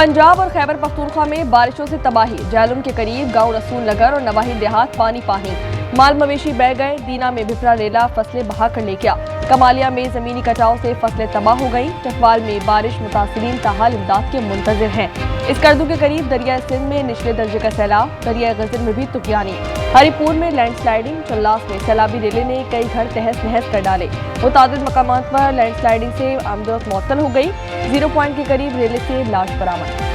पंजाब और खैबर पख्तूनख्वा में बारिशों से तबाही। जैलुम के करीब गांव रसूल नगर और नवाही देहात पानी पानी। माल मवेशी बह गए। दीना में भिपरा रेला फसलें बहा कर ले गया। कमालिया में जमीनी कटाव से फसलें तबाह हो गई। चकवाल में बारिश मुतासिरीन ताहाल इमदाद के मुंतजिर हैं। इस करदू के करीब दरिया सिंध में निचले दर्जे का सैलाब। दरिया गजर में भी तुफयानी। हरिपुर में लैंडस्लाइडिंग। चल्लास में सैलाबी रेले ने कई घर तहस नहस कर डाले। मुतादिद मकामात पर लैंडस्लाइडिंग से आमदोरफ्त मुअत्तल हो गई। 0 पॉइंट के करीब रेले से लाश बरामद।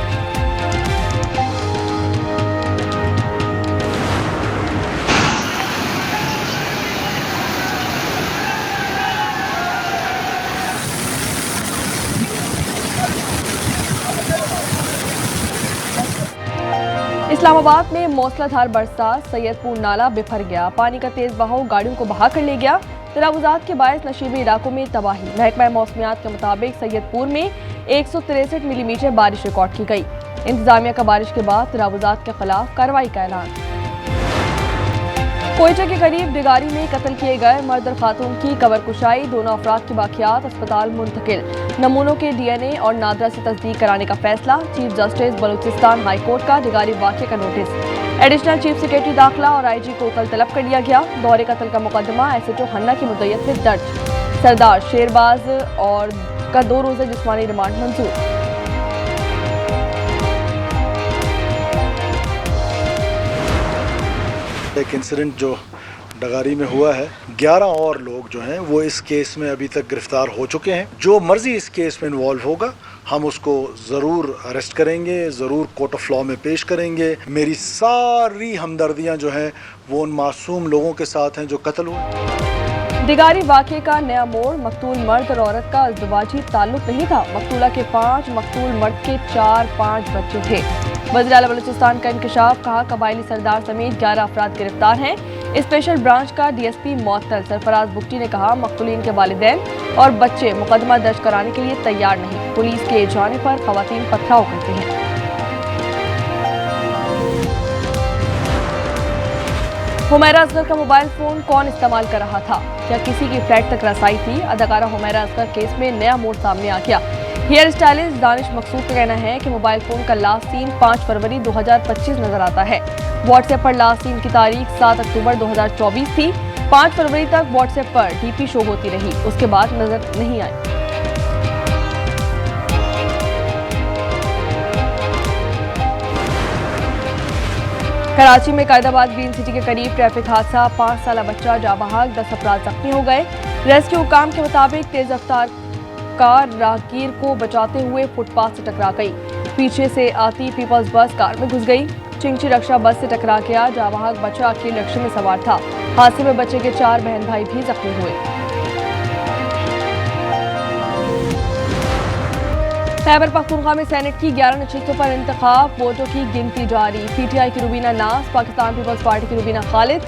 इस्लामाबाद में मौसलाधार बरसात। सैयदपुर नाला बिफर गया। पानी का तेज बहाव गाड़ियों को बहा कर ले गया। तरावुजात के बायस नशीबी इलाकों में तबाही। महकमा मौसमियात के मुताबिक सैयदपुर में 163 मिलीमीटर बारिश रिकॉर्ड की गई। इंतजामिया का बारिश के बाद तरावुजात के खिलाफ कार्रवाई का ऐलान। कोयटा के करीब डिगारी में कत्ल किए गए मर्द और खातून की कबर कुशाई। दोनों अफराद की बाकियात अस्पताल मुंतकिल। नमूनों के DNA और नादरा से तस्दीक कराने का फैसला। Chief justice Balochistan high court का डिगारी वाक़े का नोटिस। एडिशनल चीफ सेक्रेटरी दाखिला और IG को कल तलब कर लिया गया। दौरे कत्ल का मुकदमा SHO हन्ना की मुद्दत में दर्ज। सरदार शेरबाज और का 2 रोज़ा जिस्मानी रिमांड मंजूर। एक इंसिडेंट जो डगारी में हुआ है, 11 और लोग जो हैं वो इस केस में अभी तक गिरफ्तार हो चुके हैं। जो मर्जी इस केस में इन्वॉल्व होगा हम उसको ज़रूर अरेस्ट करेंगे, ज़रूर कोर्ट ऑफ लॉ में पेश करेंगे। मेरी सारी हमदर्दियां जो हैं वो उन मासूम लोगों के साथ हैं जो कत्ल हुए। डिगारी वाक़े का नया मोड़। मकतूल मर्द और औरत का अज़दवाजी ताल्लुक नहीं था। मकतूला के 5, मकतूल मर्द के 4-5 बच्चे थे। वज़ीर आला बलूचिस्तान का इंकशाफ। कहा कबायली सरदार समेत 11 अफराद गिरफ्तार हैं। स्पेशल ब्रांच का DSP मुअत्तल। सरफराज बुख्ती ने कहा मकतूलीन के वालिदैन और बच्चे मुकदमा दर्ज कराने के लिए तैयार नहीं। पुलिस के जाने पर खवातीन पथराव करती हैं। हुमैरा असगर का मोबाइल फोन कौन इस्तेमाल कर रहा था? क्या किसी की फ्लैट तक रसाई थी? अदाकारा हुमैरा असगर केस में नया मोड़ सामने आ गया। हेयर स्टाइलिस्ट दानिश मकसूद का कहना है कि मोबाइल फोन का लास्ट सीन 5 फरवरी 2025 नजर आता है। व्हाट्सएप पर लास्ट सीन की तारीख 7 अक्टूबर 2024 थी। 5 फरवरी तक व्हाट्सएप पर DP शो होती रही, उसके बाद नजर नहीं आई। कराची में कायदाबाद ग्रीन सिटी के करीब ट्रैफिक हादसा। 5 साला बच्चा जाँ बहक, 10 अफराद जख्मी हो गए। रेस्क्यू हुकाम के मुताबिक तेज रफ्तार कार राहगीर को बचाते हुए फुटपाथ से टकरा गई। पीछे से आती पीपल्स बस कार में घुस गई। चिंची रक्षा बस से टकरा गया। जाँ बहक बच्चा अकेले रिक्शे में सवार था। हादसे में बच्चे के 4 बहन भाई भी जख्मी हुए। खैबर पख्तूनख्वा में सेनेट की 11 नशिस्तों पर इंतखाब। वोटों की गिनती जारी। PTI की रुबीना नाज, पाकिस्तान पीपल्स पार्टी की रुबीना खालिद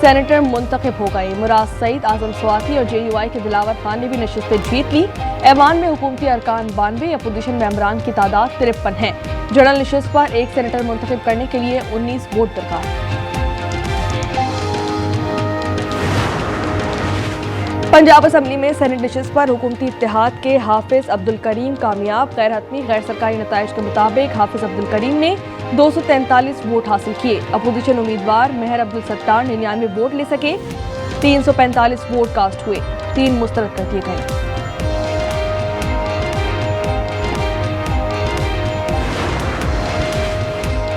सेनेटर मुंतखब हो गई। मुराद सईद, आजम स्वाति और JUI के दिलावर खान ने भी नशिस्तें जीत ली। ऐवान में हुकूमती अरकान 92, अपोजिशन मेंबरान की तादाद 53 है। जनरल नशिस्त पर एक सेनेटर मुंतखब करने के लिए 19 वोट दरकार। पंजाब असम्बली में सेनेट नशिस्त पर हुकूमती इत्तेहाद के हाफिज अब्दुल करीम कामयाब। गैर हतमी गैर सरकारी नताइज के मुताबिक हाफिज अब्दुल करीम ने 243 वोट हासिल किए। अपोजिशन उम्मीदवार मेहर अब्दुल सत्तार 99 वोट ले सके। 345 वोट कास्ट हुए, 3 मुस्तरद कर दिए गए।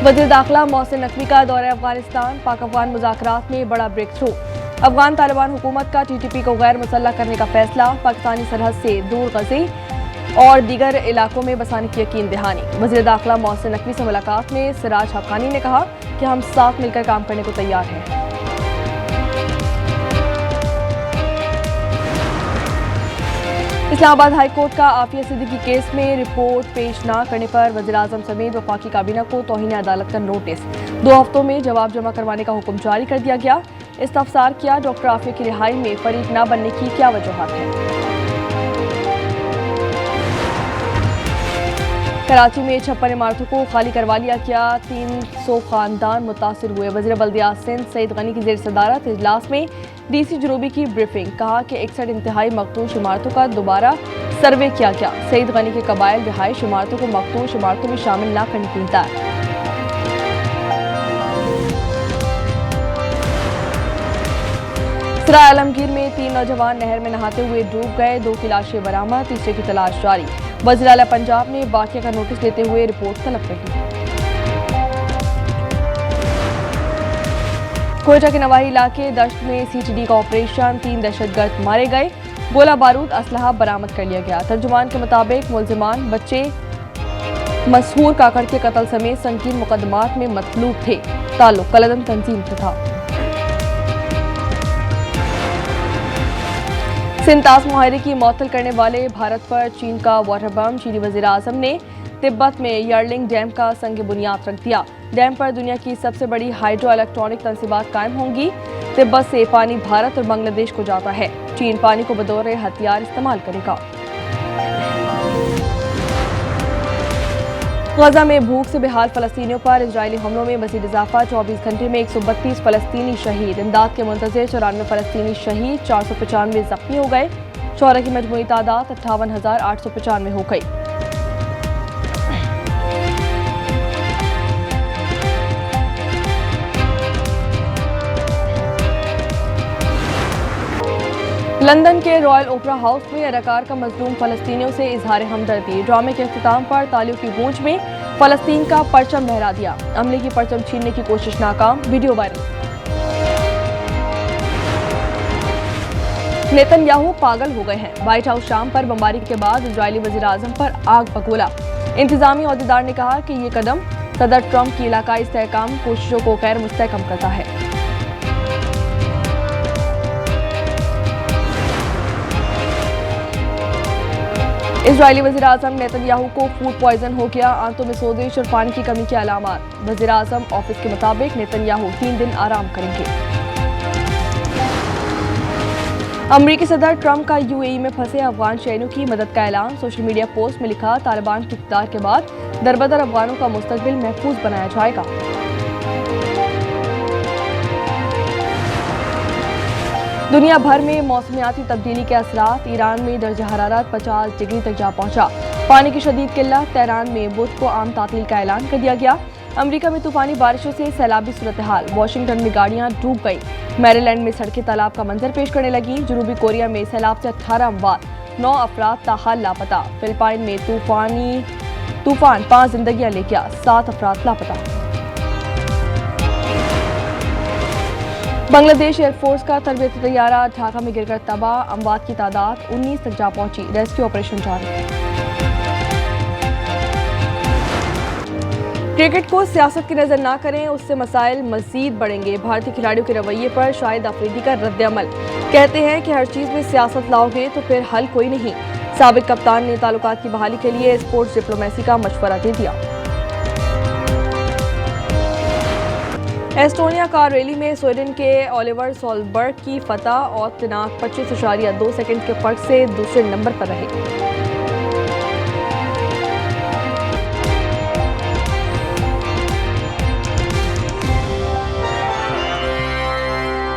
वज़ीर दाखिला मोहसिन नकवी का दौरा अफगानिस्तान। पाक अफगान मुज़ाकरात में बड़ा ब्रेक थ्रू। अफगान तालिबान हुकूमत का TTP को गैर मुसल्लह करने का फैसला। पाकिस्तानी सरहद से दूर गज़ी और दीगर इलाकों में बसाने की यकीन दहानी। वज़ीर दाखिला मोहसिन नकवी से मुलाकात में सिराज हक्कानी ने कहा कि हम साथ मिलकर काम करने को तैयार हैं। इस्लामाबाद हाई कोर्ट का आफिया सिद्दीकी केस में रिपोर्ट पेश न करने पर वज़ीर-ए-आज़म समेत वफाकी काबीना को तौहीन अदालत का नोटिस। 2 हफ्तों में जवाब जमा करवाने का हुक्म जारी कर दिया गया। इस्तफसार किया डॉक्टर आफिया की रिहाई में फरीक न बनने की क्या वजूहात है। कराची में 56 इमारतों को खाली करवा लिया गया। 300 खानदान मुतासिर हुए। वज़ीर बल्दियात सिंध सईद गनी की ज़ेर सदारत इजलास में DC जनूबी की ब्रीफिंग। कहा कि 61 इंतहाई मखदूश इमारतों का दोबारा सर्वे किया गया। सईद गनी के कबाइल रिहाइश इमारतों को मखदूश इमारतों में शामिल न करने की हिदायत। सराय आलमगीर में 3 नौजवान नहर में नहाते हुए डूब गए, 2 की लाशें बरामद, तीसरे की तलाश जारी। वज़ीर आला पंजाब ने वाक़या का नोटिस लेते हुए रिपोर्ट तलब कर ली। कोयटा के नवाही इलाके दश्त में CTD का ऑपरेशन, 3 दहशतगर्द मारे गए, गोला बारूद असलहा बरामद कर लिया गया। तर्जुमान के मुताबिक मुलजिमान बच्चे मशहूर काकड़ के कत्ल समेत संगीन मुकदमात में मतलूब थे। ताल्लुक कलदम तंजीम से था। सिंतास मुहायरे की मअतल करने वाले भारत पर चीन का वाटर बम। चीनी वज़ीर आज़म ने तिब्बत में यार्लिंग डैम का संग बुनियाद रख दिया। डैम पर दुनिया की सबसे बड़ी हाइड्रो इलेक्ट्रॉनिक तंसीबात कायम होंगी। तिब्बत से पानी भारत और बांग्लादेश को जाता है। चीन पानी को बतौर हथियार इस्तेमाल करेगा। गजा में भूख से बेहाल फलस्तीनियों पर इजरायली हमलों में मज़ीद इजाफा। 24 घंटे में 132 फलस्तीनी शहीद। इमदाद के मुंतज़िर 94 फलस्तीनी शहीद, 495 जख्मी हो गए। शोहरा की मजमूई तादाद 58,895 हो गई। लंदन के रॉयल ओपरा हाउस में अदाकार का मजलूम फलस्तीनियों से इजहार हमदर्दी। ड्रामे के अख्तिताम पर तालियों की गूंज में फलस्तीन का परचम लहरा दिया। अमले की परचम छीनने की कोशिश नाकाम, वीडियो वायरल। नेतन्याहू पागल हो गए हैं। व्हाइट हाउस शाम पर बमबारी के बाद इजरायली वज़ीर आज़म पर आग बगोला। इंतजामी अहदेदार ने कहा कि ये कदम सदर ट्रंप की इलाकाई इस्तेहकाम कोशिशों को गैर मुस्तहकम करता है। इजरायली वज़ीर आज़म नेतन्याहू को फूड पॉइजन हो गया, आंतों में सोजिश और पानी की कमी के अलामात। वज़ीर आज़म ऑफिस के मुताबिक नेतन्याहू 3 दिन आराम करेंगे। अमरीकी सदर ट्रंप का UAE में फंसे अफगान शहरियों की मदद का ऐलान। सोशल मीडिया पोस्ट में लिखा, तालिबान की इक़्तिदार के बाद दरबदर अफगानों का मुस्तकबिल महफूज बनाया जाएगा। दुनिया भर में मौसमियाती तब्दीली के असरात। ईरान में दर्जा हरारत 50 डिग्री तक जा पहुंचा। पानी की शदीद किल्लत। तेहरान में बुध को आम तातील का ऐलान कर दिया गया। अमेरिका में तूफानी बारिशों से सैलाबी सूरत हाल। वाशिंगटन में गाड़ियां डूब गई। मैरीलैंड में सड़कें तालाब का मंजर पेश करने लगी। जनूबी कोरिया में सैलाब से 18 अमवात, 9 अफराद ताहाल लापता। फिलिपाइन में तूफान 5 जिंदगियां ले गया, 7 अफराद लापता। बांग्लादेश एयरफोर्स का तरबियती तैयारा ढाका में गिरकर तबाह। अमवात की तादाद 19 तक जा पहुंची। रेस्क्यू ऑपरेशन जारी। क्रिकेट को सियासत की नजर ना करें, उससे मसाइल मजीद बढ़ेंगे। भारतीय खिलाड़ियों के रवैये पर शाहिद अफरीदी का रद्द-ए-अमल। कहते हैं कि हर चीज में सियासत लाओगे तो फिर हल कोई नहीं। साबिक कप्तान ने ताल्लुकात की बहाली के लिए स्पोर्ट्स डिप्लोमेसी का मशवरा दे दिया। एस्टोनिया कार रैली में स्वीडन के ओलिवर सोलबर्ग की फतह और तिनाक 25.2 सेकंड के फर्क से दूसरे नंबर पर रहे।